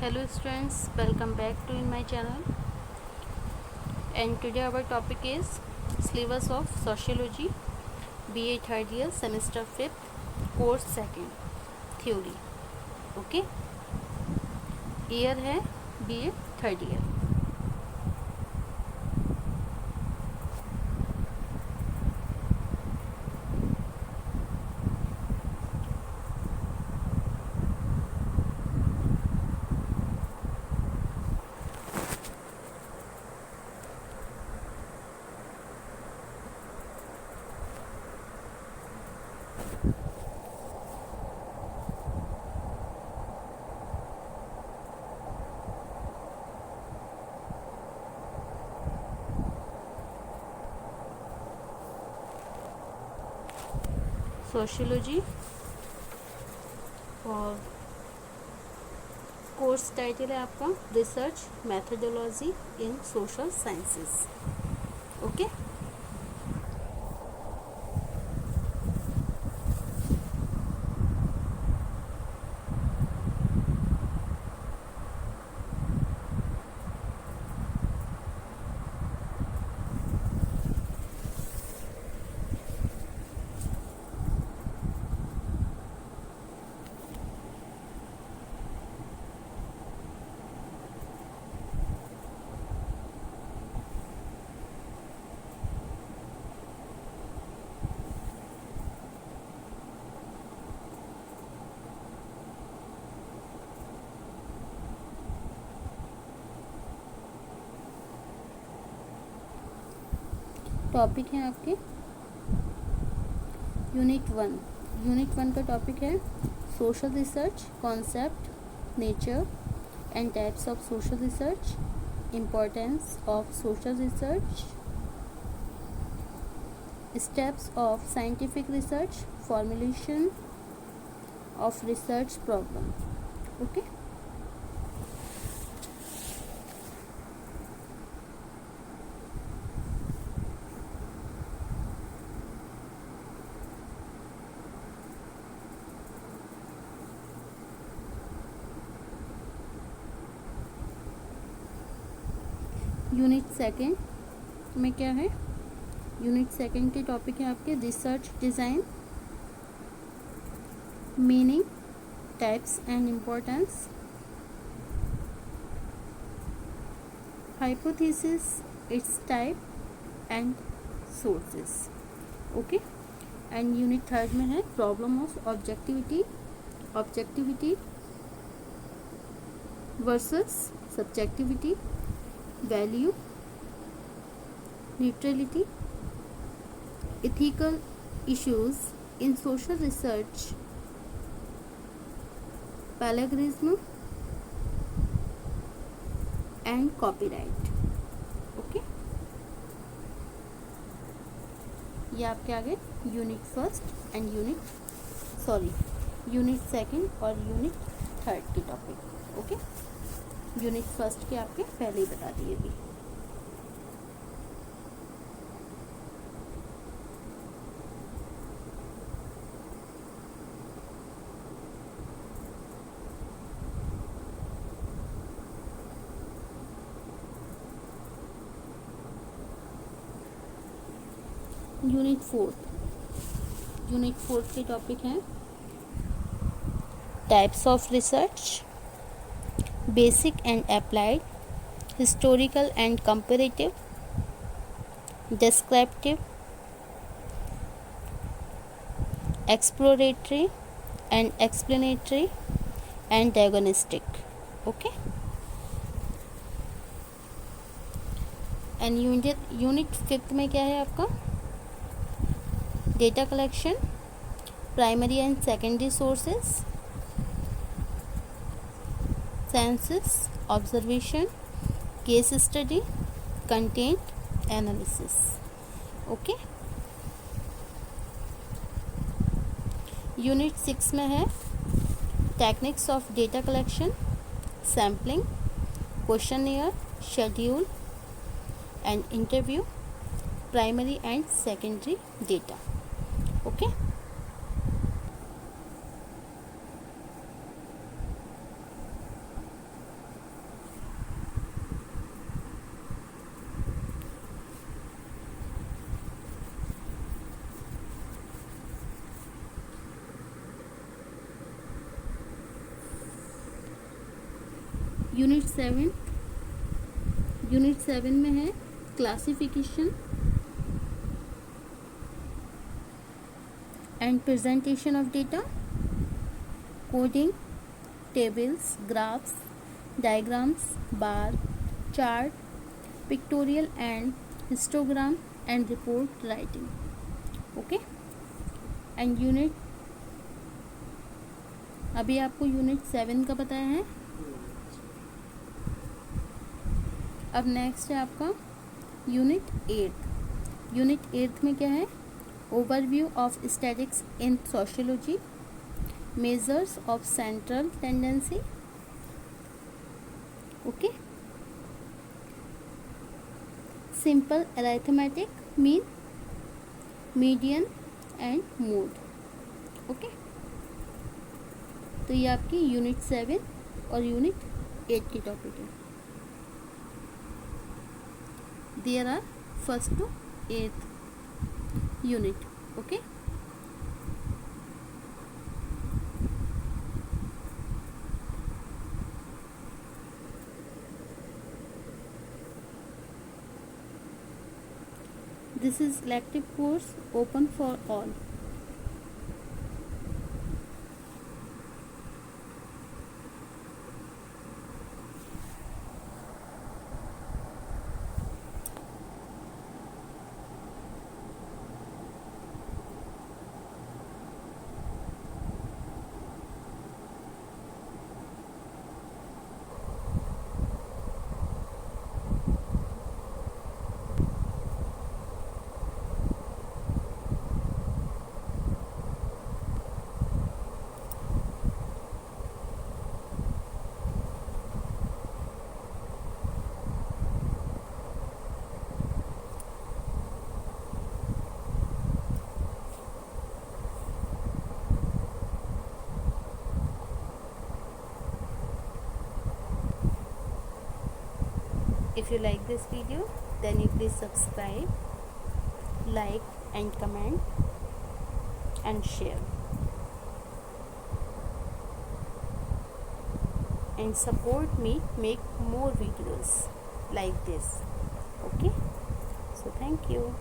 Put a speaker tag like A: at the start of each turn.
A: Hello students, welcome back to in my channel, and today our topic is syllabus of sociology, BA third year, semester 5th, course 2nd, theory. Okay, year है BA third year. Sociology और course title है आपका research methodology इन social sciences. Okay, topic है आपके unit one का topic है social research, concept, nature and types of social research, importance of social research, steps of scientific research, formulation of research problem. Okay, unit second में क्या है? Unit second के topic है आपके research design, meaning, types and importance, hypothesis, it's type and sources. Okay, and unit third में है problem of objectivity versus subjectivity, value, neutrality, ethical issues in social research, plagiarism and copyright. Okay, ये आपके आगे unit second और unit third की topic. Okay, unit first के आपके पहले ही बता दिए भी. यूनिट फोर्थ के टॉपिक हैं types of research, basic and applied, historical and comparative, descriptive, exploratory and explanatory and diagnostic. Okay, and unit fifth में क्या है आपका? Data collection, primary and secondary sources, census, observation, case study, content analysis. Okay, unit 6 में है techniques of data collection, sampling, questionnaire, schedule and interview, primary and secondary data. Okay, unit 7 में है classification and presentation of data, coding, tables, graphs, diagrams, bar, chart, pictorial and histogram and report writing. Okay, and unit, अभी आपको unit 7 का बताया है. अब next है आपका यूनिट 8. यूनिट 8 में क्या है? Overview of statics in sociology, measures of central tendency. Okay, simple arithmetic, mean, median and mode. Okay, तो ये आपकी यूनिट 7 और यूनिट 8 की टॉपिक है. There are first to 8th unit. Okay, this is elective course open for all. If you like this video, then you please subscribe, like and comment and share, and support me make more videos like this. Okay, so thank you.